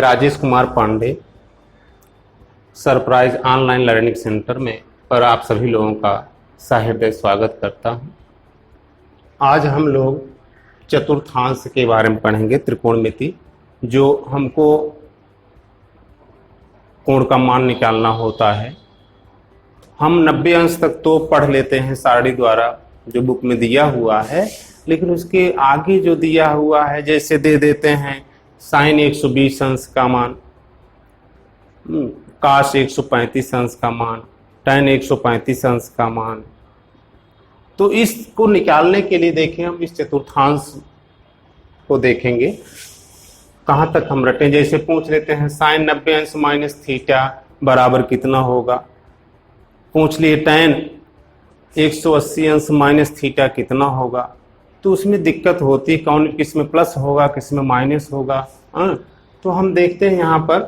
Rajesh Kumar Pandey surprise online learning centre में पर आप सभी लोगों का सहृदय स्वागत करता हूं। आज हम लोग चतुर्थांश के बारे में पढ़ेंगे। त्रिकोणमिति जो हमको कोण का मान निकालना होता है। हम 90 अंश तक तो पढ़ लेते हैं सारणी द्वारा जो बुक में दिया हुआ है, लेकिन उसके आगे जो दिया हुआ है जैसे दे देते हैं साइन 120 अंश का मान, काश 135 अंश का मान, tan 135 अंश का मान। तो इसको निकालने के लिए देखें हम इस चतुर्थांश को देखेंगे कहां तक हम रटें। जैसे पूछ लेते हैं साइन 90 अंश माइनस थीटा बराबर कितना होगा। पूछ लिए tan 180 अंश माइनस थीटा कितना होगा। तो उसमें दिक्कत होती है कौन किस में प्लस होगा किस में माइनस होगा। तो हम देखते हैं यहाँ पर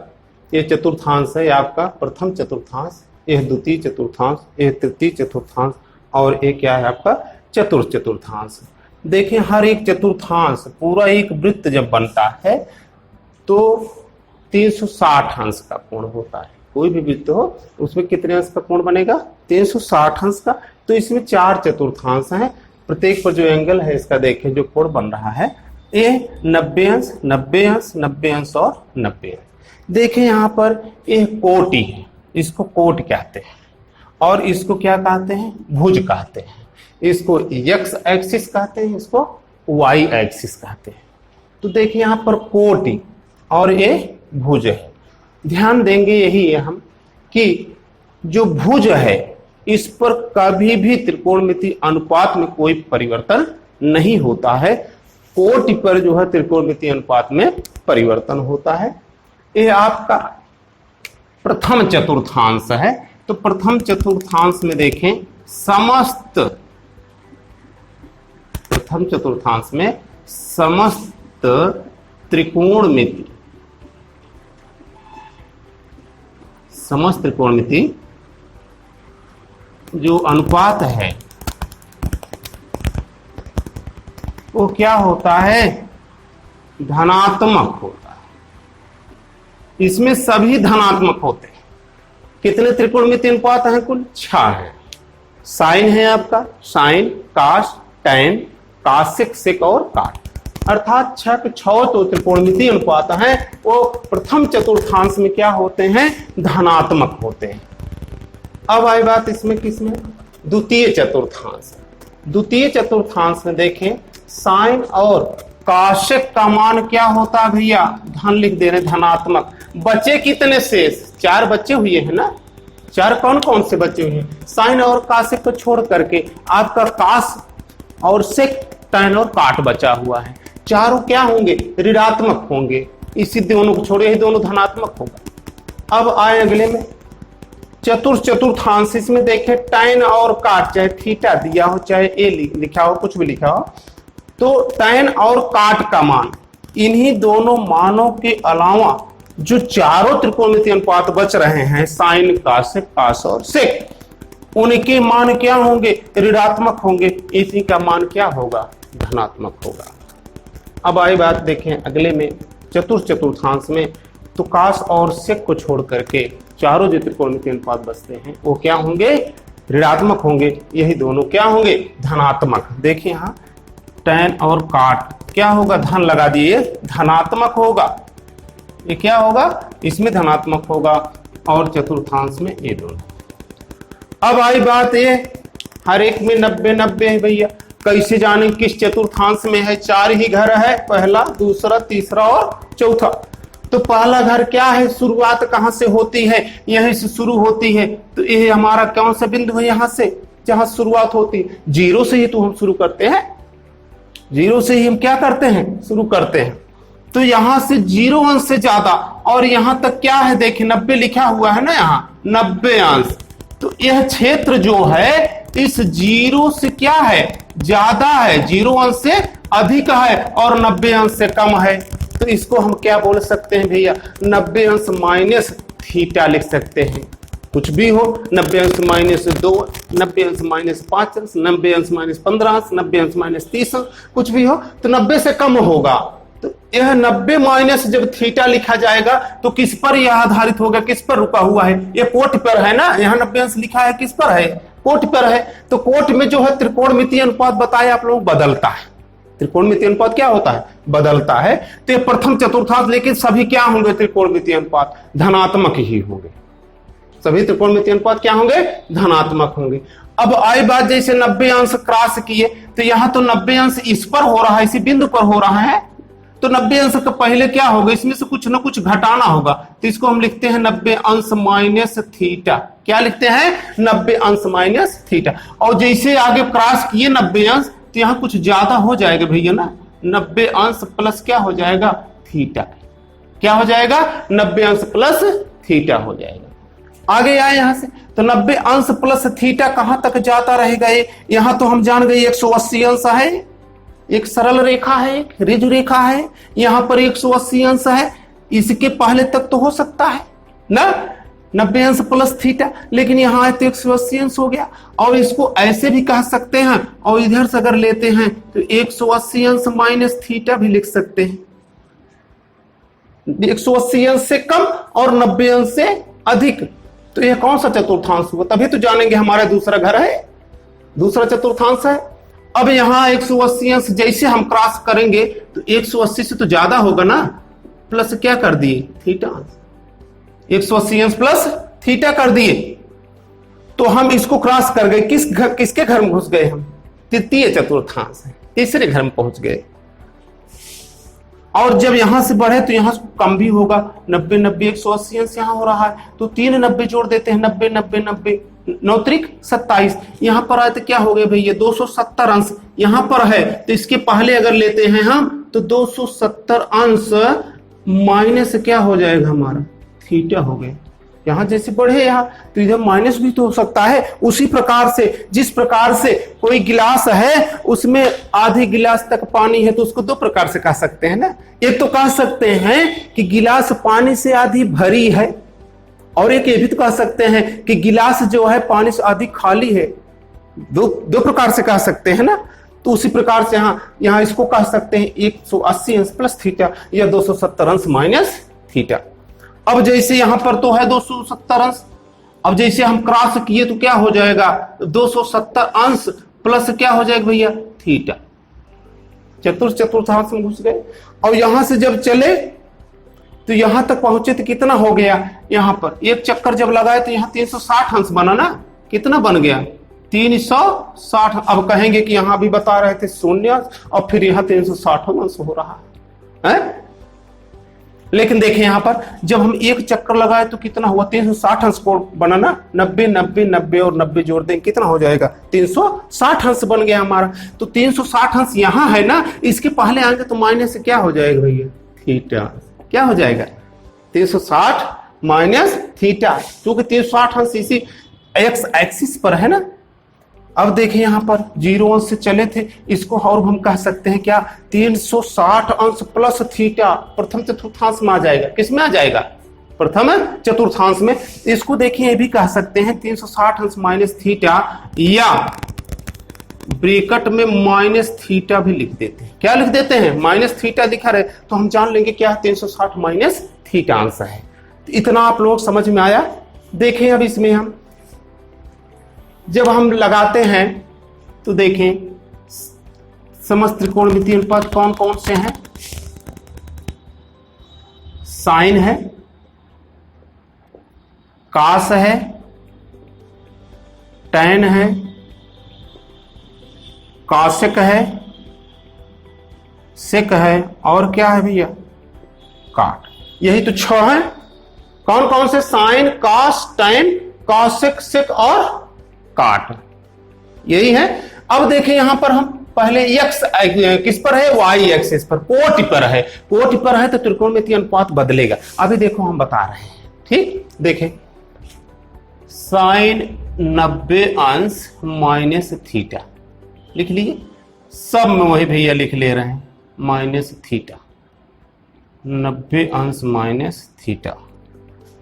ये चतुर्थांश है आपका प्रथम चतुर्थांश, यह द्वितीय चतुर्थांश, यह तृतीय चतुर्थांश और एक क्या है आपका चतुर्थ चतुर्थांश। देखें हर एक चतुर्थांश पूरा एक वृत्त जब बनता है तो 360 अंश का कोण होता है। कोई भी वृत्त हो उसमें कितने अंश का कोण बनेगा 360 अंश का। तो इसमें 4 चतुर्थांश हैं। प्रत्येक पर जो एंगल है इसका देखें जो कोण बन रहा है ये 90 अंश 90 अंश 90 अंश और 90 अंश। देखें यहाँ पर ये कोटि है, इसको कोट कहते हैं और इसको क्या कहते हैं भुज कहते हैं। इसको एक्स एक्सिस कहते हैं, इसको वाई एक्सिस कहते हैं। तो देखिए यहाँ पर कोटि और ये भुज है। ध्यान देंगे यही है हम कि जो भुज है इस पर कभी भी त्रिकोणमिति अनुपात में कोई परिवर्तन नहीं होता है। कोटि पर जो है त्रिकोणमिति अनुपात में परिवर्तन होता है। यह आपका प्रथम चतुर्थांश है। तो प्रथम चतुर्थांश में देखें समस्त प्रथम चतुर्थांश में समस्त त्रिकोणमिति समस्त त्रिकोणमिति जो अनुपात है वो क्या होता है धनात्मक होता है। इसमें सभी धनात्मक होते हैं। कितने त्रिकोणमिति अनुपात हैं कुल 6 हैं। साइन है आपका साइन कास टैन कासिक सेक और काट, अर्थात 6 तो त्रिकोणमिति अनुपात हैं वो प्रथम चतुर्थांश में क्या होते हैं धनात्मक होते हैं। अब आई बात इसमें किसमें द्वितीय चतुर्थांश। द्वितीय चतुर्थांश में देखें साइन और काशिक का मान क्या होता है भैया धन लिख दे रहे धनात्मक। बचे कितने शेष 4 बच्चे हुए हैं ना। 4 कौन कौन से बच्चे हुए हैं साइन और काशिक को छोड़ करके आपका कास और सेक टैन और काट बचा हुआ है। चारों क्या होंगे ऋणात्मक होंगे। इसी दोनों को छोड़े ही दोनों धनात्मक होगा। अब आए अगले में चतुर्थांश। इसमें देखें टैन और काट चाहे थीटा दिया हो चाहे ए लिखा हो कुछ भी लिखा हो तो टैन और काट का मान इन्हीं दोनों मानों के अलावा जो चारों त्रिकोणमिति अनुपात बच रहे हैं साइन कासिक कास और सेक उनके मान क्या होंगे ऋणात्मक होंगे। इसी का मान क्या होगा धनात्मक होगा। अब आई बात देखें अगले में चतुर्थांश में तो कास और सेक को छोड़ करके चारों जो त्रिकोणमिति अनुपात बचते हैं वो क्या होंगे ऋणात्मक होंगे। यही दोनों क्या होंगे धनात्मक। देखिए यहाँ टैन और काट क्या होगा धन लगा दिए धनात्मक होगा। ये क्या होगा इसमें धनात्मक होगा और चतुर्थांश में ये दोनों। अब आई बात ये हर एक में 90-90 है भैया। कैसे जाने किस चतुर्थांश में है। 4 ही घर है पहला दूसरा तीसरा और चौथा। तो पहला घर क्या है शुरुआत कहां से होती है यहीं से शुरू होती है। तो ये हमारा कौन सा बिंदु है यहां से जहां शुरुआत होती है 0 से ही तो हम शुरू करते हैं। 0 से ही हम क्या करते हैं शुरू करते हैं। तो यहां से 0 अंश से ज्यादा और यहां तक क्या है देखिए 90 लिखा हुआ है ना यहाँ 90 अंश। तो यह क्षेत्र जो है इस 0 से क्या है ज्यादा है 0 अंश से अधिक है और 90 अंश से कम है। तो इसको हम क्या बोल सकते हैं भैया 90 अंश माइनस थीटा लिख सकते हैं। कुछ भी हो 90 अंश माइनस 2 90 अंश माइनस 5 अंश 90 अंश माइनस 15 अंश 90 अंश माइनस 30 अंश कुछ भी हो तो 90 से कम होगा। तो यह 90 माइनस जब थीटा लिखा जाएगा तो किस पर यह आधारित होगा, किस पर रुका हुआ है, ये कोट पर है ना, यहाँ 90 अंश लिखा है किस पर है, कोट पर है। तो कोट में जो है त्रिकोणमितीय अनुपात बताए आप लोग बदलता है, त्रिकोणमितीय अनुपात क्या होता है, बदलता है। तो ये प्रथम चतुर्थांश, लेकिन सभी क्या होंगे त्रिकोणमितीय अनुपात, धनात्मक ही होंगे, सभी त्रिकोणमितीय अनुपात क्या होंगे, धनात्मक होंगे। अब आई बात जैसे 90 अंश क्रॉस किए तो यहां तो 90 अंश इस पर हो रहा है, इसी बिंदु पर हो रहा है, तो 90 अंश का पहले क्या होगा, इसमें से कुछ ना कुछ घटाना होगा, तो इसको हम लिखते हैं 90 अंश माइनस थीटा। क्या लिखते हैं, 90 अंश माइनस थीटा। और जैसे आगे क्रॉस किए 90 अंश तो यहाँ कुछ ज्यादा हो जाएगा भैया ना, 90 अंश प्लस क्या हो जाएगा, थीटा। क्या हो जाएगा, 90 अंश प्लस थीटा हो जाएगा। आगे आए यहां से तो 90 अंश प्लस थीटा कहां तक जाता रहेगा, ये यहां तो हम जान गए 180 अंश है, एक सरल रेखा है, एक ऋजु रेखा है, यहां पर 180 अंश है, इसके पहले तक तो हो सकता है ना 90 अंश प्लस थीटा, लेकिन यहां आए तो 180 अंश हो गया। और इसको ऐसे भी कह सकते हैं, और इधर से अगर लेते हैं तो 180 अंश माइनस थीटा भी लिख सकते हैं, 180 अंश से कम और 90 अंश से अधिक। तो यह कौन सा चतुर्थांश हुआ, तभी तो जानेंगे हमारा दूसरा घर है, दूसरा चतुर्थांश है। अब यहां 180 अंश जैसे हम क्रॉस करेंगे तो 180 से तो ज्यादा होगा ना, प्लस क्या कर दिए थीटा, 180 अंश प्लस थीटा कर दिए, तो हम इसको क्रॉस कर गए, किसके घर में घुस गए हम, तृतीय चतुर्थांश है, तीसरे घर में पहुंच गए। और जब यहां से बढ़े तो यहां कम भी होगा, 90 90 180 अंश यहां हो रहा है, तो 3 90 जोड़ देते हैं, 90 90 90 9 त्रिक 27, यहां पर आए तो क्या हो गए भैया 270 अंश यहां पर है, तो इसके पहले अगर लेते हैं हम तो 270 अंश माइनस क्या हो जाएगा हमारा थीटा हो गया। यहां जैसे बढ़े यहां तो इधर माइनस भी तो हो सकता है। उसी प्रकार से जिस प्रकार से कोई गिलास है उसमें आधे गिलास तक पानी है तो उसको दो प्रकार से कह सकते हैं ना, एक तो कह सकते हैं कि गिलास पानी से आधी भरी है, और एक ये भी तो कह सकते हैं कि गिलास जो है पानी से आधी खाली है, दो प्रकार से कह सकते हैं ना। तो उसी प्रकार से यहाँ इसको कह सकते हैं 180 अंश प्लस थीटा या 270 अंश माइनस थीटा। अब जैसे यहां पर तो है 270 अंश, अब जैसे हम क्रॉस किए तो क्या हो जाएगा 270 अंश प्लस क्या हो जाएगा भैया थीटा, चतुर्थांश में घुस गए। और यहां से जब चले तो यहां तक पहुंचे तो कितना हो गया, यहां पर एक चक्कर जब लगाए तो यहां 360 अंश बना ना, कितना बन गया 360। अब कहेंगे कि यहां भी बता रहे थे 0 अंश और फिर यहां 360 अंश हो रहा है। लेकिन देखें यहां पर जब हम एक चक्कर लगाए तो कितना हुआ 360 अंश को बना ना, 90 90 90 और 90 जोड़ दें कितना हो जाएगा 360 अंश बन गया हमारा। तो 360 अंश यहां है ना, इसके पहले आएंगे तो माइनस से क्या हो जाएगा भैया थीटा, क्या हो जाएगा 360 माइनस थीटा, क्योंकि 360 अंश इसी एक्स एक्सिस पर है ना। अब देखें यहां पर 0 अंश से चले थे, इसको और हम कह सकते हैं क्या 360 अंश प्लस थीटा प्रथम चतुर्थांश में आ जाएगा, किसमें आ जाएगा प्रथम चतुर्थांश में। इसको देखिए ये भी कह सकते हैं 360 अंश माइनस थीटा, या ब्रैकेट में माइनस थीटा भी लिख देते हैं। क्या लिख देते हैं माइनस थीटा दिखा रहे तो हम जान लेंगे क्या 360 माइनस थीटा अंश है। तो इतना आप लोग समझ में आया। देखें अब इसमें हम जब हम लगाते हैं तो देखें समस्त त्रिकोणमितीय अनुपात कौन कौन से हैं, साइन है, कास है, टैन है, कासेक है, सेक है, और क्या है भैया काट। यही तो 6 है। कौन कौन से, साइन, कास, टैन, कासेक, सेक और काट, यही है। अब देखें यहां पर हम पहले एक्स किस पर है, वाई एक्सिस पर, कोटि पर है, कोटि पर है तो त्रिकोणमितीय अनुपात बदलेगा। अभी देखो हम बता रहे हैं, ठीक। देखें साइन 90 अंश माइनस थीटा लिख लीजिए, सब में वही भैया लिख ले रहे हैं माइनस थीटा, 90 अंश माइनस थीटा,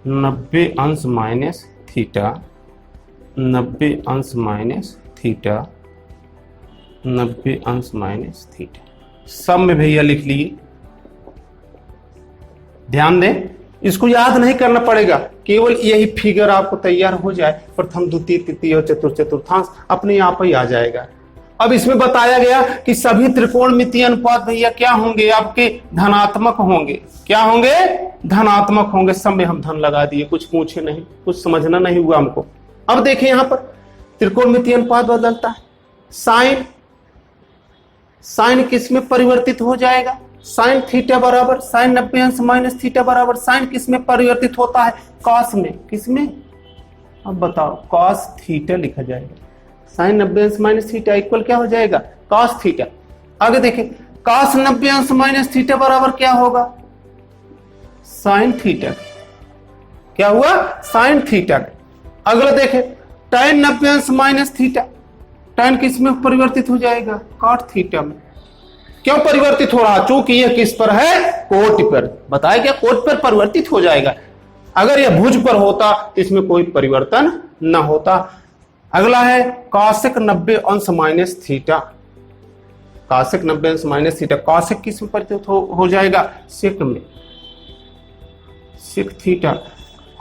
90 अंश माइनस थीटा, 90 अंश माइनस थीटा, 90 अंश माइनस थीटा, सब में भैया लिख लिए ध्यान दें, इसको याद नहीं करना पड़ेगा, केवल यही फिगर आपको तैयार हो जाए, प्रथम द्वितीय तृतीय और चतुर्थ चतुर्थांश अपने आप ही आ जाएगा। अब इसमें बताया गया कि सभी त्रिकोणमितीय अनुपात भैया क्या होंगे, आपके धनात्मक होंगे। क्या होंगे? धनात्मक होंगे। सब में हम धन लगा दिए, कुछ पूछे नहीं, कुछ समझना नहीं हुआ हमको। अब देखिए यहां पर त्रिकोणमितीय अनुपात बदलता है, साइन किस में परिवर्तित हो जाएगा? साइन थीटा बराबर साइन 90 अंश माइनस थीटा बराबर साइन किस में परिवर्तित होता है? कॉस में। किस में? अब बताओ, कॉस थीटा लिखा जाएगा। साइन 90 अंश माइनस थीटा इक्वल क्या हो जाएगा? Cos theta. आगे देखें, कॉस 90 अंश माइनस थीटा बराबर क्या होगा? Sine theta. क्या हुआ? Sine theta. अगला देखें, tan 90 अंश माइनस थीटा, tan किस में परिवर्तित हो जाएगा? कॉट थीटा में। क्यों परिवर्तित हो रहा? चूंकि यह किस पर है? कोट पर। बताया क्या? कोट पर परिवर्तित हो जाएगा। अगर यह भुज पर होता तो इसमें कोई परिवर्तन न होता। अगला है कॉसेक 90 अंश माइनस थीटा, कॉसेक 90 अंश माइनस थीटा, कॉसेक किस में परिवर्तित हो जाएगा? सेक में, सेक थीटा।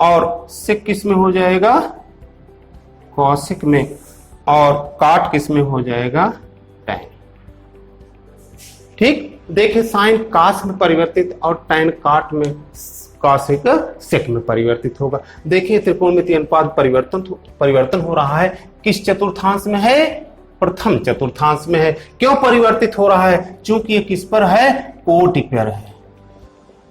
और सेक किस में हो जाएगा? कॉसेक में। और काट किस में हो जाएगा? टैन। ठीक, देखिए साइन कास में परिवर्तित और टैन काट में, कॉसेक सेक में परिवर्तित होगा। देखिए त्रिकोणमितीय अनुपात परिवर्तन हो रहा है। किस चतुर्थांश में है? प्रथम चतुर्थांश में है। क्यों परिवर्तित हो रहा है? क्योंकि ये किस पर है? कोटि पर है।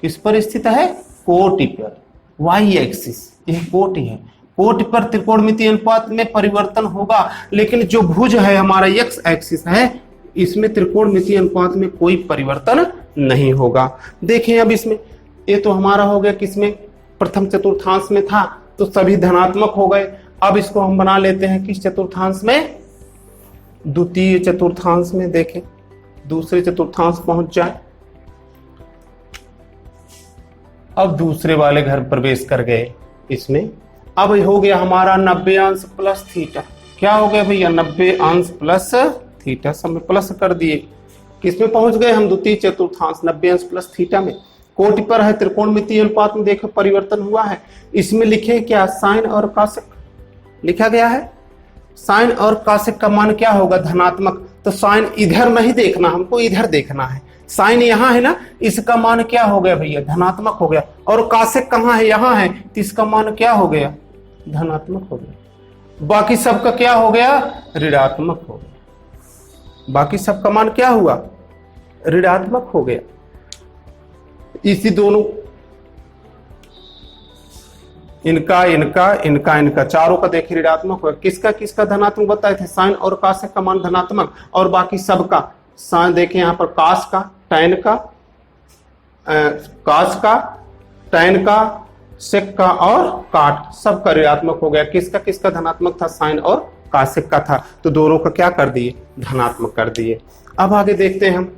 किस पर स्थित है? कोटि पर, वाई एक्सिस, यह कोटि है। कोटि पर त्रिकोणमितीय अनुपात में परिवर्तन होगा, लेकिन जो भुज है हमारा एक्स एक्सिस है, इसमें त्रिकोणमितीय अनुपात में कोई परिवर्तन नहीं होगा। देखें अब इसमें, ये तो हमारा हो गया किसमें? प्रथम चतुर्थांश में था, तो सभी धनात्मक हो गए। अब इसको हम बना लेते हैं किस चतुर्थांश में? द्वितीय चतुर्थांश में। देखें दूसरे चतुर्थांश पहुंच जाए। अब दूसरे वाले घर प्रवेश कर गए इसमें। अब हो गया हमारा 90 अंश प्लस थीटा। क्या हो गया भैया? 90 अंश प्लस थीटा, सब में प्लस कर दिए। किसमें पहुंच गए हम? द्वितीय चतुर्थांश, 90 अंश प्लस थीटा में। कोटि पर है, त्रिकोणमितीय अनुपात में देखो परिवर्तन हुआ है। इसमें लिखे क्या? साइन और कॉसेक लिखा गया है। साइन और कॉसेक का मान क्या होगा? धनात्मक। तो साइन इधर नहीं देखना, हमको इधर देखना है। साइन यहाँ है ना, इसका मान क्या हो गया भैया? धनात्मक हो गया। और कॉसेक कहाँ है? यहाँ है, तो इसका मान क्या हो गया? धनात्मक हो गया। बाकी सबका क्या हो गया? ऋणात्मक हो गया। बाकी सबका मान क्या हुआ? ऋणात्मक हो गया। इसी दोनों, इनका चारों का देखिए ऋणात्मक हुआ। किसका किसका धनात्मक बताए थे? साइन और कॉसेक का मान धनात्मक, और बाकी सबका साइन देखें यहाँ पर, कॉस का, टैन का, कॉस का, टैन का, सेक का और काट, सबका ऋणात्मक हो गया। किसका किसका धनात्मक था? साइन और कॉसेक का था, तो दोनों का क्या कर दिए? धनात्मक कर दिए। अब आगे देखते हैं हम,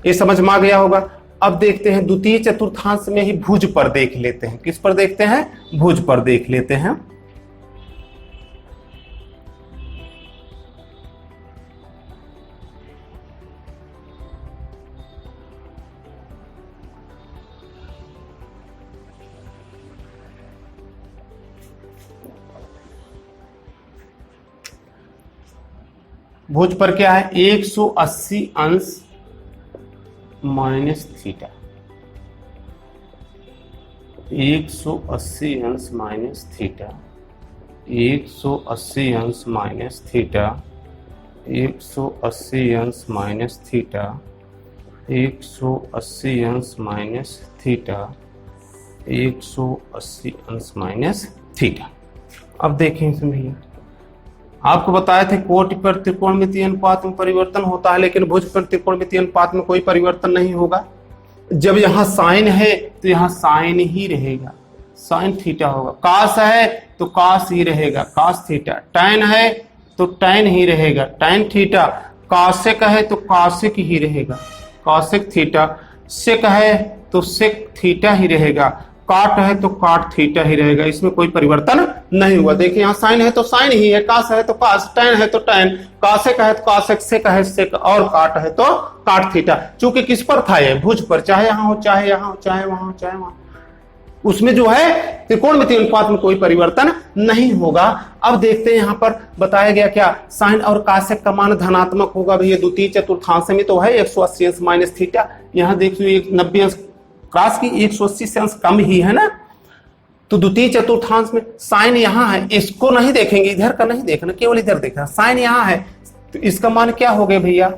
ये समझ में आ गया होगा। अब देखते हैं द्वितीय चतुर्थांश में ही भुज पर देख लेते हैं। किस पर देखते हैं? भुज पर देख लेते हैं। भुज पर क्या है? 180 अंश माइनस थीटा, 180 अंश माइनस थीटा, 180 अंश माइनस थीटा, 180 अंश माइनस थीटा, 180 अंश माइनस थीटा, 180 अंश माइनस थीटा। अब देखें इसमें, आपको बताए थे कोटि पर त्रिकोणमितीय अनुपात में परिवर्तन होता है, लेकिन भुज पर त्रिकोणमितीय अनुपात में कोई परिवर्तन नहीं होगा। जब यहाँ साइन है तो यहाँ साइन ही रहेगा, साइन थीटा होगा। कास है तो कास ही रहेगा, कास थीटा। टैन है तो टैन ही रहेगा, टैन थीटा। कॉसेक है तो कॉसेक ही रहेगा, कॉसेक थीटा। सेक है तो सेक थीटा ही रहेगा, काट है तो काट थीटा ही रहेगा। इसमें कोई परिवर्तन नहीं हुआ। देखिए यहाँ साइन है तो साइन ही है, कास है तो कास, टैन है तो टैन, कॉसेक है तो कॉसेक, सेक है सेक, और काट है तो काट थीटा। चूंकि किस पर था? ये भुज पर, चाहे यहाँ हो चाहे यहाँ हो, चाहे वहां हो चाहे वहां। उसमें जो है त्रिकोणमितीय अनुपात में कोई परिवर्तन नहीं होगा। अब देखते हैं यहां पर बताया गया क्या, साइन और कासेक का मान धनात्मक होगा। भैया द्वितीय चतुर्थांश में तो है 180 अंश माइनस थीटा, यहां देखिए 90 अंश क्रॉस की 180 से अंश कम ही है ना। तो द्वितीय चतुर्थांश में साइन यहां है, इसको नहीं देखेंगे, इधर का नहीं देखना, केवल इधर देखना। साइन यहां है तो इसका मान क्या हो गया भैया,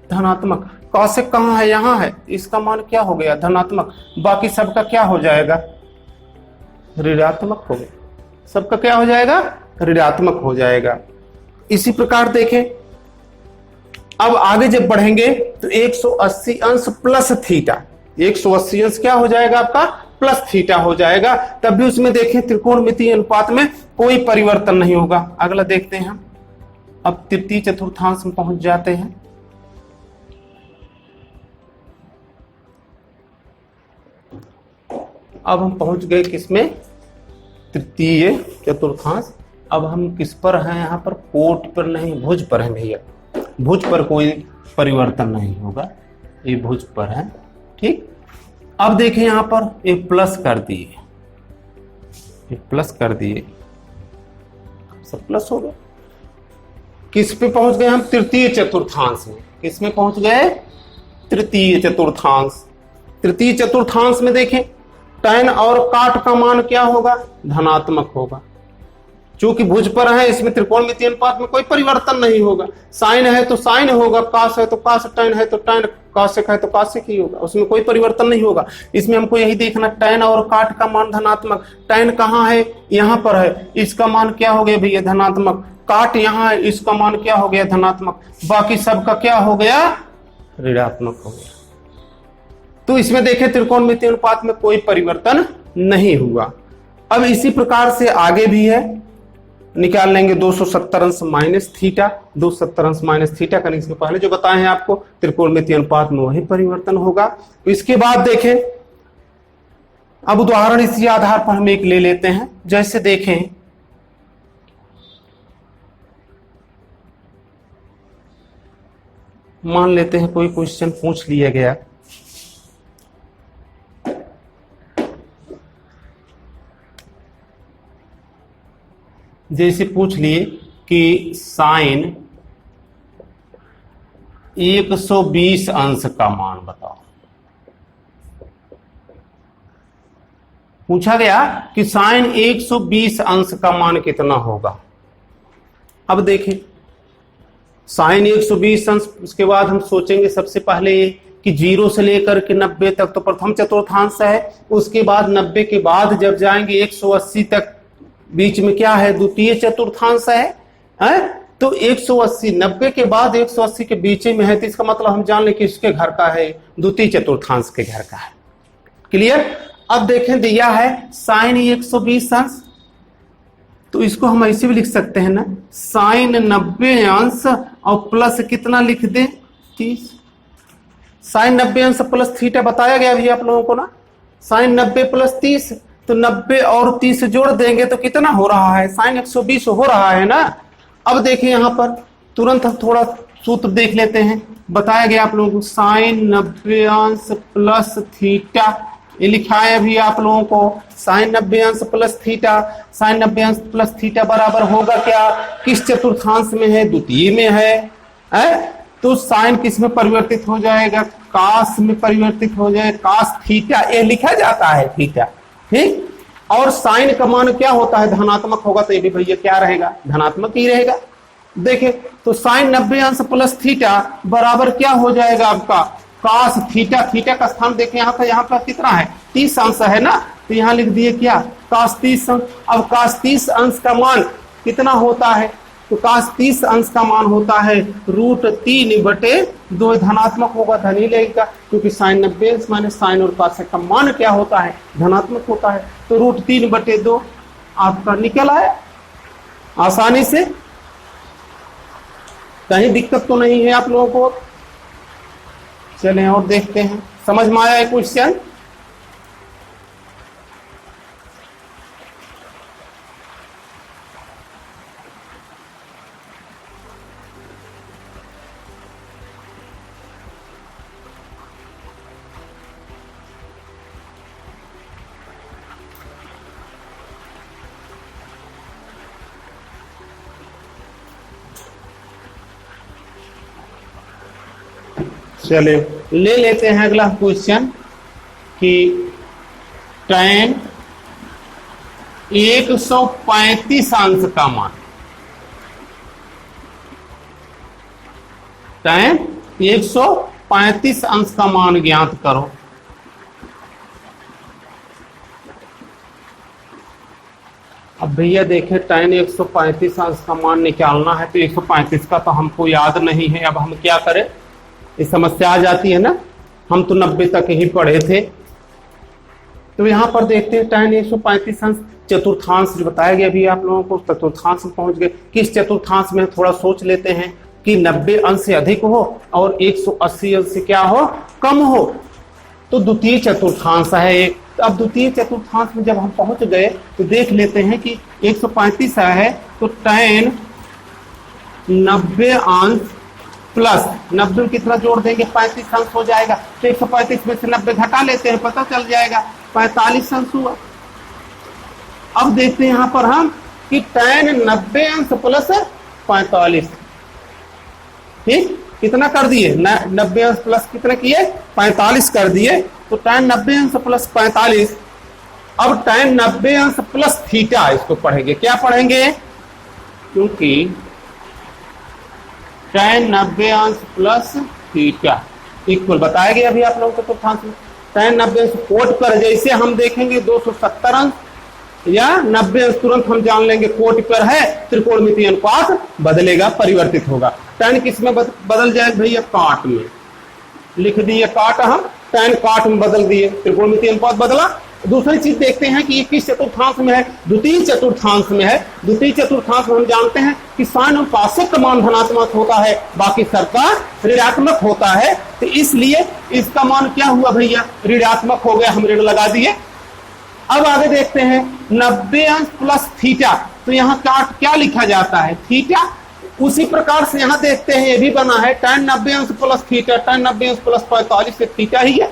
धनात्मक। कौशिक कहां है, यहां है, इसका मान क्या हो गया, धनात्मक। बाकी सबका क्या हो जाएगा, ऋणात्मक हो गया। सबका क्या हो जाएगा, ऋणात्मक हो जाएगा। इसी प्रकार देखें, अब आगे जब बढ़ेंगे तो 180 अंश प्लस थीटा, 180 अंश क्या हो जाएगा आपका, प्लस थीटा हो जाएगा। तब भी उसमें देखें त्रिकोणमितीय अनुपात में कोई परिवर्तन नहीं होगा। अगला देखते हैं हम, अब तृतीय चतुर्थांश में पहुंच जाते हैं। अब हम पहुंच गए किसमें, तृतीय चतुर्थांश। अब हम किस पर हैं, यहां पर कोट पर नहीं, भुज पर हैं भैया। भुज पर कोई परिवर्तन नहीं होगा, ये भुज पर है, ठीक। अब देखें यहां पर एक प्लस कर दिए, एक प्लस कर दिए, सब प्लस हो गए। किस पे पहुंच गए हम, तृतीय चतुर्थांश में। किस में पहुंच गए, तृतीय चतुर्थांश। तृतीय चतुर्थांश में देखें tan और काट का मान क्या होगा, धनात्मक होगा। चूंकि भुज पर है, इसमें त्रिकोणमितीय अनुपात में कोई परिवर्तन नहीं होगा। साइन है तो साइन होगा, कास है तो कास, टैन है तो टैन, कासेक है तो कासेक ही होगा, उसमें कोई परिवर्तन नहीं होगा। इसमें हमको यही देखना, टैन और काट का मान धनात्मक। टैन कहाँ है, यहाँ पर है, इसका मान क्या हो गया भैया, धनात्मक। काट यहाँ है, इसका मान क्या हो गया, धनात्मक। बाकी सबका क्या हो गया, ऋणात्मक हो गया। तो इसमें देखें त्रिकोणमितीय अनुपात में कोई परिवर्तन नहीं हुआ। अब इसी प्रकार से आगे भी है, निकाल लेंगे 270 अंश माइनस थीटा। 270 अंश माइनस थीटा करने से पहले जो बताए हैं आपको, त्रिकोणमितीय अनुपात में वही परिवर्तन होगा। तो इसके बाद देखें, अब उदाहरण इसी आधार पर हम एक ले लेते हैं। जैसे देखें, मान लेते हैं कोई क्वेश्चन पूछ लिया गया, जैसे पूछ लिए कि साइन 120 अंश का मान बताओ। पूछा गया कि साइन 120 अंश का मान कितना होगा। अब देखें, साइन 120 अंश, उसके बाद हम सोचेंगे सबसे पहले कि 0 से लेकर के 90 तक तो प्रथम चतुर्थांश है। उसके बाद 90 के बाद जब जाएंगे 180 तक, बीच में क्या है, द्वितीय चतुर्थांश है? तो 180, 90 के बाद 180 के बीच में है, तो इसका मतलब हम जान लें कि इसके घर का है, द्वितीय चतुर्थांश के घर का है। क्लियर। अब देखें, दिया है साइन 120 अंश, तो इसको हम ऐसे भी लिख सकते हैं ना, साइन 90 अंश और प्लस कितना लिख दें, 30। साइन 90 अंश प्लस थीटा बताया गया भी आप लोगों को ना, साइन 90 प्लस 30, तो 90 और 30 जोड़ देंगे तो कितना हो रहा है, साइन 120 हो रहा है ना। अब देखिए यहां पर तुरंत हम थोड़ा सूत्र देख लेते हैं। बताया गया आप लोगों को, साइन 90 अंश प्लस थीटा, ये लिखा है अभी आप लोगों को, साइन 90 अंश प्लस थीटा। साइन 90 अंश प्लस थीटा बराबर होगा क्या, किस चतुर्थांश में है, द्वितीय में है? तो साइन किस में परिवर्तित हो जाएगा, कास में परिवर्तित हो जाएगा, कास थीटा, ये लिखा जाता है थीटा, ठीक। और साइन का मान क्या होता है, धनात्मक होगा, तो ये भी भैया क्या रहेगा, धनात्मक ही रहेगा। देखें तो साइन 90 अंश प्लस थीटा बराबर क्या हो जाएगा आपका, कास थीटा। थीटा का स्थान देखें यहाँ पर कितना है, 30 अंश है ना, तो यहाँ लिख दिए क्या, कास 30 अंश। अब कास 30 अंश का मान कितना होता है, तो कास 30 अंश का मान होता है √3/2, धनात्मक होगा, धन ही लगेगा, क्योंकि साइन 90 अंश माइनस साइन और कास का मान क्या होता है, धनात्मक होता है। तो √3/2 आपका निकल आया आसानी से, कहीं दिक्कत तो नहीं है आप लोगों को। चलें और देखते हैं, समझ में आया है क्वेश्चन। चले ले लेते हैं अगला क्वेश्चन कि tan 135 अंश का मान, tan 135 अंश का मान ज्ञात करो। अब भैया देखें tan 135 अंश का मान निकालना है तो 135 का तो हमको याद नहीं है। अब हम क्या करें, ये समस्या आ जाती है ना, हम तो 90 तक ही पढ़े थे। तो यहाँ पर देखते हैं tan 135 अंश चतुर्थांश जो बताया गया अभी आप लोगों को, चतुर्थांश में पहुंच गए। किस चतुर्थांश में थोड़ा सोच लेते हैं कि 90 अंश से अधिक हो और 180 अंश से क्या हो, कम हो, तो द्वितीय चतुर्थांश है एक। अब द्वितीय चतुर्थांश में जब हम पहुंच गए तो देख लेते हैं कि 135 है तो tan 90 अंश प्लस 90 कितना जोड़ देंगे, 35 अंश हो जाएगा। तो 135 में से 90 घटा लेते हैं, पता चल जाएगा 45 अंश हुआ। अब देखते हैं यहां पर हम कि tan 90 अंश प्लस 45, ठीक, कितना कर दिए, 90 अंश प्लस कितना किए, 45 कर दिए। तो tan 90 अंश प्लस 45, अब tan 90 अंश प्लस थीटा इसको पढ़ेंगे। क्या पढ़ेंगे, क्योंकि tan 90 अंश प्लस थीटा इक्वल बताया गया अभी आप लोगों को चतुर्थांश में। tan 90 अंश कोट पर जैसे हम देखेंगे 270 अंश या 90 अंश, तुरंत हम जान लेंगे कोट पर है, त्रिकोणमितीय अनुपात बदलेगा, परिवर्तित होगा। tan किस में बदल जाएगा भैया, काट में लिख दिए, काट हम tan काट में बदल दिए, त्रिकोणमितीय अनुपात बदला। दूसरी चीज देखते हैं कि ये किस चतुर्थांश में है, द्वितीय चतुर्थांश में है। द्वितीय चतुर्थांश में हम जानते हैं कि साइन और पार्श्विक का मान धनात्मक होता है, बाकी सबका ऋणात्मक होता है। तो इसलिए इसका मान क्या हुआ भैया, ऋणात्मक हो गया, हम ऋण लगा दिए। अब आगे देखते हैं 90 अंश प्लस थीटा, तो यहाँ क्या लिखा जाता है, थीटा। उसी प्रकार से यहाँ देखते हैं ये भी बना है tan 90 अंश प्लस थीटा, tan 90 अंश प्लस 45 से थीटा ही है।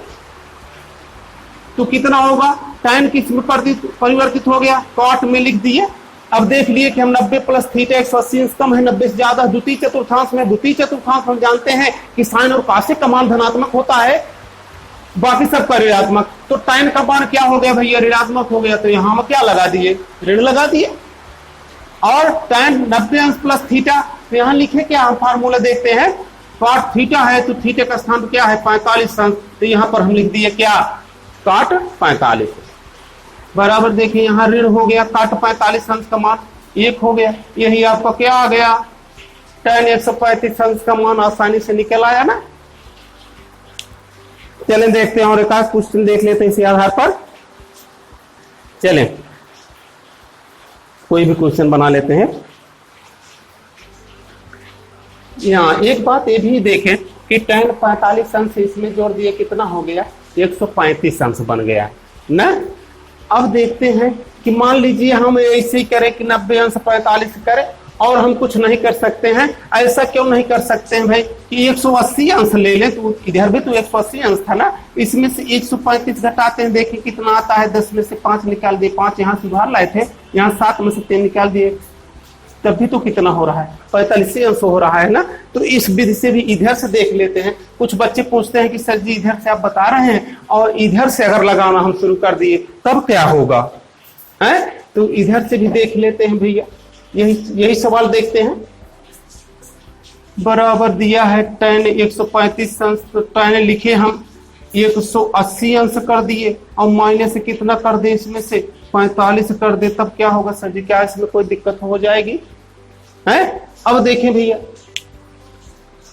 तो कितना होगा, tan किस में परिवर्तित हो गया, कॉट में लिख दिए। अब देख लिए कि हम 90 प्लस थीटा 180 अंश कम है, 90 से ज्यादा। द्वितीय चतुर्थांश में, द्वितीय चतुर्थांश हम जानते हैं कि साइन और पार्श्विक का मान धनात्मक होता है, बाकी सबका ऋणात्मक। तो tan का मान क्या हो गया भैया, ऋणात्मक हो गया। तो यहाँ हम क्या लगा दिए, ऋण लगा दिए। और tan 90 अंश प्लस थीटा, तो यहाँ लिखे क्या, हम फार्मूला देखते हैं, cot थीटा है तो थीटा का स्थान क्या है, 45 अंश। तो यहाँ पर हम लिख दिए क्या, cot 45 बराबर। देखिए यहाँ ऋण हो गया, cot 45 अंश का मान 1 हो गया। यही आपका क्या आ गया, tan 135 अंश का मान आसानी से निकल आया ना। चलें देखते हैं और एक क्वेश्चन देख लेते हैं इसी आधार पर। चलें कोई भी क्वेश्चन बना लेते हैं। यहाँ एक बात ये भी देखें कि tan 45 अंश इसमें जोड़ दिए, कितना हो गया, 135 अंश बन गया ना। अब देखते हैं कि मान लीजिए हम ऐसे ही करें कि 90 अंश 45 करें और हम कुछ नहीं कर सकते हैं। ऐसा क्यों नहीं कर सकते हैं भाई कि 180 अंश ले लें, तो इधर भी तो 180 अंश था ना, इसमें से 135 घटाते हैं, देखिए कितना आता है, 10 में से 5 निकाल दिए, 5 यहाँ सुधार लाए थे, यहाँ 7 में से 3 निकाल दिए, तब भी तो कितना हो रहा है, 45 अंश हो रहा है ना। तो इस विधि से भी इधर से देख लेते हैं। कुछ बच्चे पूछते हैं कि सर जी इधर से आप बता रहे हैं और इधर से अगर लगाना हम शुरू कर दिए तब क्या होगा, है? तो इधर से भी देख लेते हैं भैया, यही सवाल देखते हैं। बराबर दिया है tan 135 अंश, तो tan लिखे हम 180 अंश कर दिए और माइनस कितना कर दे, इसमें से 45 कर दे, तब क्या होगा सर जी, क्या इसमें कोई दिक्कत हो जाएगी, है? अब देखें भैया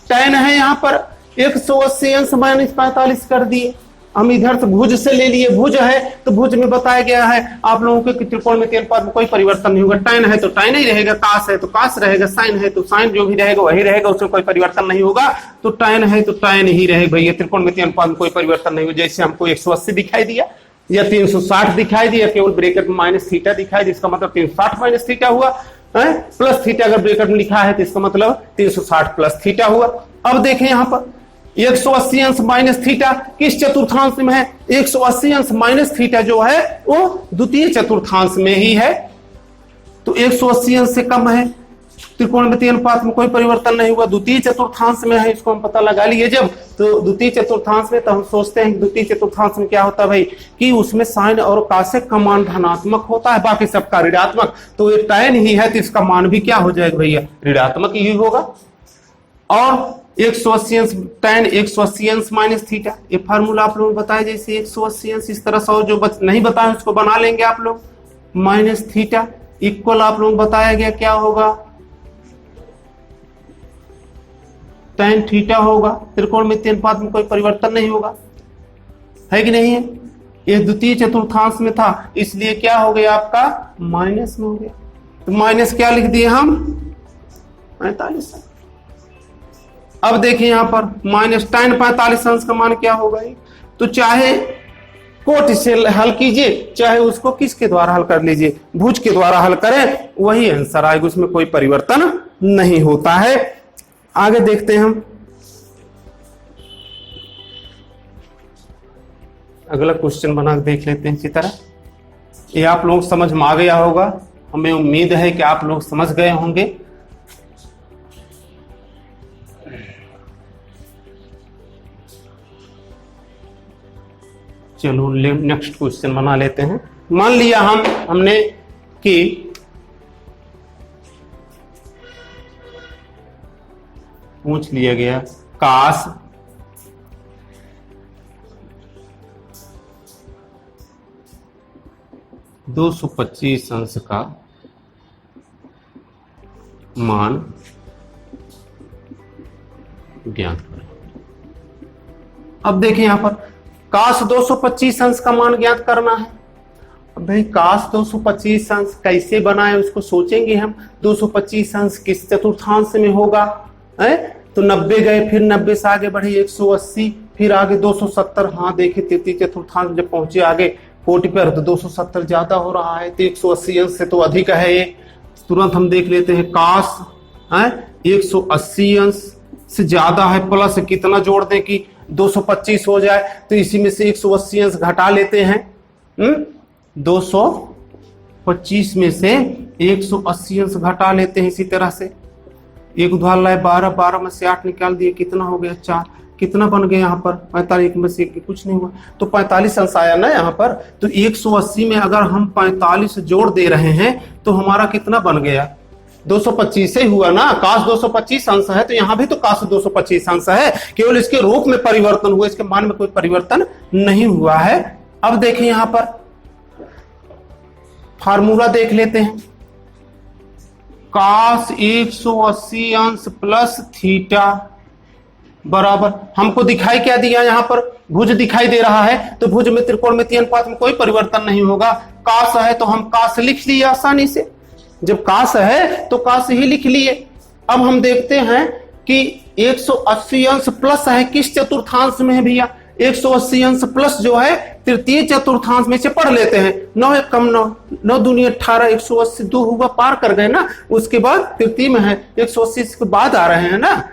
tan है यहाँ पर 180 अंश माइनस 45 कर दिए, हम इधर से भुज से ले लिए, भुज है तो भुज में बताया गया है आप लोगों के त्रिकोणमितीय अनुपात में कोई परिवर्तन नहीं होगा। tan है तो tan ही रहेगा, कास है तो कास रहेगा, साइन है तो साइन जो भी रहेगा वही रहेगा, उसमें कोई परिवर्तन नहीं होगा। तो tan है तो tan ही रहेगा भैया, त्रिकोणमितीय अनुपात में कोई परिवर्तन नहीं होगा। जैसे हमको 180 दिखाई दिया या 360 दिखाई दिया, केवल ब्रैकेट में माइनस थीटा दिखाई, जिसका मतलब 360 माइनस थीटा हुआ, प्लस थीटा अगर ब्रैकेट में लिखा है तो इसका मतलब 360 प्लस थीटा हुआ। अब देखें यहाँ पर 180 अंश माइनस थीटा किस चतुर्थांश में है, 180 अंश माइनस थीटा जो है वो द्वितीय चतुर्थांश में ही है। तो 180 अंश से कम है त्रिकोणमितीय अनुपात में कोई परिवर्तन नहीं हुआ, द्वितीय चतुर्थांश में है, इसको हम पता लगा लिए जब, तो द्वितीय चतुर्थांश में तो हम सोचते हैं कि द्वितीय चतुर्थांश में क्या होता है भाई कि उसमें साइन और कासेक का मान धनात्मक होता है, बाकी सबका ऋणात्मक, तो ये tan ही है तो इसका मान भी क्या हो जाएगा भैया, ऋणात्मक ही होगा। और 180 अंश tan 180 अंश माइनस थीटा, ये फार्मूला आप लोगों को बताया जैसे 180 अंश इस तरह से, और जो नहीं बताया उसको बना लेंगे आप लोग, माइनस थीटा इक्वल आप लोगों को बताया गया क्या होगा, tan थीटा होगा। त्रिकोणमितीय अनुपात में कोई परिवर्तन नहीं होगा, है कि नहीं है। ये द्वितीय चतुर्थांश में था इसलिए क्या हो गया आपका माइनस में हो गया, तो माइनस क्या लिख दिए हम 45। अब देखिए यहां पर माइनस tan 45 अंश का मान क्या होगा, तो चाहे कोट से हल कीजिए चाहे उसको किसके द्वारा हल कर लीजिए, भुज के द्वारा हल करें, वही आंसर आएगा, उसमें कोई परिवर्तन नहीं होता है। आगे देखते हैं हम अगला क्वेश्चन बना देख लेते हैं इसी तरह। ये आप लोग समझ में आ गया होगा, हमें उम्मीद है कि आप लोग समझ गए होंगे। चलो नेक्स्ट क्वेश्चन बना लेते हैं। मान लिया हमने कि पूछ लिया गया काश 225 अंश का मान ज्ञात करें। अब देखें यहां पर काश 225 अंश का मान ज्ञात करना है। अब भाई काश 225 अंश कैसे बनाए उसको सोचेंगे हम। 225 अंश किस चतुर्थांश में होगा है, तो 90 गए, फिर 90 से आगे बढ़े 180, फिर आगे 270। हाँ देखिए तृतीय चतुर्थांश जब पहुंचे आगे कोटि पर तो 270 ज्यादा हो रहा है, तो 180 अंश से तो अधिक है ये। तुरंत हम देख लेते हैं काश 180 अंश से ज्यादा है, प्लस कितना जोड़ दें कि 225 हो जाए, तो इसी में से 180 अंश घटा लेते हैं। 225 में से 180 अंश घटा लेते हैं। इसी तरह से एक उधार लाए 12, 12 में से 8 निकाल दिए, कितना हो गया 4, कितना बन गया यहाँ पर 45 में से कुछ नहीं हुआ, तो 45 अंश आया ना यहाँ पर। तो 180 में अगर हम 45 जोड़ दे रहे हैं तो हमारा कितना बन गया 225 ही हुआ ना। काश 225 अंश है तो यहाँ भी तो काश 225 अंश है, केवल इसके रूप में परिवर्तन हुआ, इसके मान में कोई परिवर्तन नहीं हुआ है। अब देखें यहाँ पर फार्मूला देख लेते हैं। काश 180 अंश प्लस थीटा बराबर, हमको दिखाई क्या दिया यहाँ पर, भुज दिखाई दे रहा है, तो भुज में त्रिकोणमितीय अनुपात में कोई परिवर्तन नहीं होगा। काश है तो हम काश लिख लिए आसानी से, जब काश है तो काश ही लिख लिए। अब हम देखते हैं कि 180 अंश प्लस है किस चतुर्थांश में है भैया, 180 अंश प्लस जो है तृतीय चतुर्थांश में से पढ़ लेते हैं। 9 कम 9, 9 दूनी 18, 180 2 हुआ, पार कर गए ना। उसके बाद तृतीय में है 180 के बाद आ रहे हैं ना,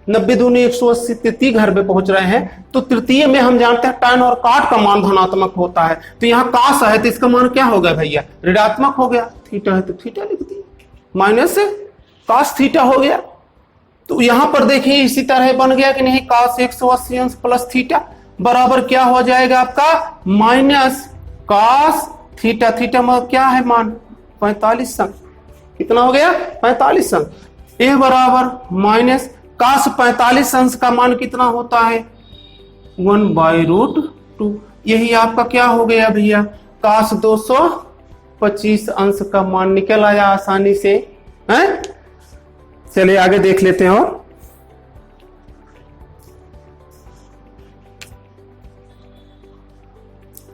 90 दूनी 180 तृतीय घर में पहुंच रहे हैं। तो तृतीय में हम जानते हैं tan और काट का मान धनात्मक होता है, तो यहाँ काश है तो इसका मान क्या हो गया भैया, ऋणात्मक हो गया। थीटा है तो थीटा लिख दिया, माइनस काश थीटा हो गया। तो यहां पर देखिए इसी तरह बन गया कि नहीं, काश 180 अंश प्लस थीटा बराबर क्या हो जाएगा आपका माइनस काश थीटा। थीटा में क्या है मान 45 अंश, कितना हो गया 45 अंश। ए बराबर माइनस काश 45 अंश का मान कितना होता है 1/√2। यही आपका क्या हो गया भैया, काश 225 अंश का मान निकल आया आसानी से हैं। चलिए आगे देख लेते हैं। और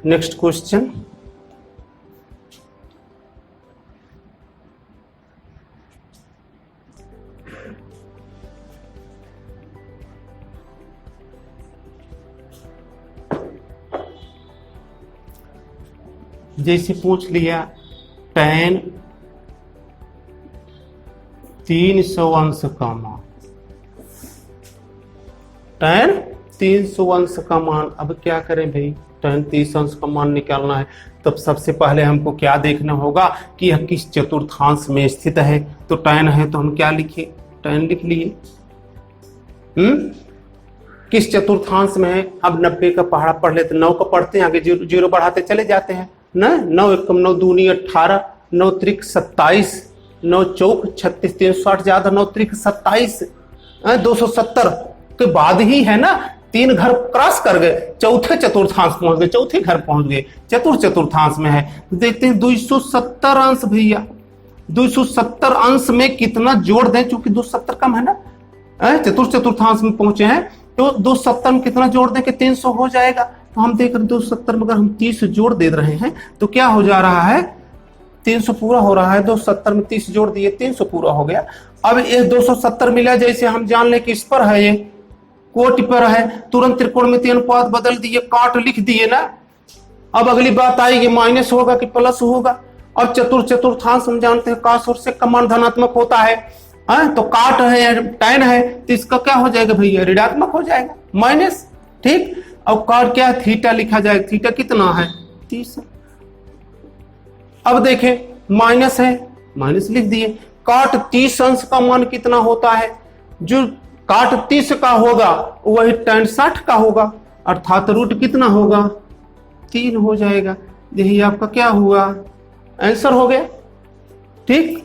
नेक्स्ट क्वेश्चन, जैसे पूछ लिया tan 300 अंश का मान, tan 300 अंश का मान। अब क्या करें भाई, tan 30 अंश का मान निकालना है, तो सबसे पहले हमको क्या देखना होगा कि यह किस चतुर्थांश में स्थित है। तो tan है तो हम क्या लिखे, tan लिख लिए। किस चतुर्थांश में है। अब 90 का पहाड़ा पढ़ लेते, 9 का पढ़ते हैं, आगे जीरो बढ़ाते चले जाते हैं ना। 9 एकम 9 दूनी 18, 9 त्रिक 27, 9 चौक 36, 360 ज्यादा 9 त्रिक 27, 270 के बाद ही है ना 3 घर क्रॉस कर गए, चौथे चतुर्थांश पहुंच गए, चौथे घर पहुंच गए, चतुर्थांश में है। तो देखते हैं 270 अंश भैया, 270 अंश में कितना जोड़ दें, चूंकि 270 कम है ना, चतुर्थांश में पहुंचे हैं तो 270 में कितना जोड़ दें कि 300 हो जाएगा। तो हम देख रहे हैं 270 में अगर हम 30 जोड़ दे रहे हैं तो क्या हो जा रहा है, 300 पूरा हो रहा है। 270 में 30 जोड़ दिए, 300 पूरा हो गया। अब ये 270 मिला, जैसे हम जान लें कि इस पर है, ये कोटि पर है, तुरंत त्रिकोणमितीय अनुपात बदल दिए, काट लिख दिए ना। अब अगली बात आएगी माइनस होगा कि प्लस होगा। अब चतुर्थांश हम जानते हैं काश और सेक का मान धनात्मक होता है, तो काट है tan है तो इसका क्या हो जाएगा भैया, ऋणात्मक हो जाएगा, माइनस। ठीक, अब काट क्या है, थीटा लिखा जाएगा, थीटा कितना है 30। अब देखें माइनस है, माइनस लिख दिए। काट 30 अंश का मान कितना होता है, जो काट 30 का होगा वही tan 60 का होगा, अर्थात रूट कितना होगा 3 हो जाएगा। यही आपका क्या हुआ, आंसर हो गया। ठीक,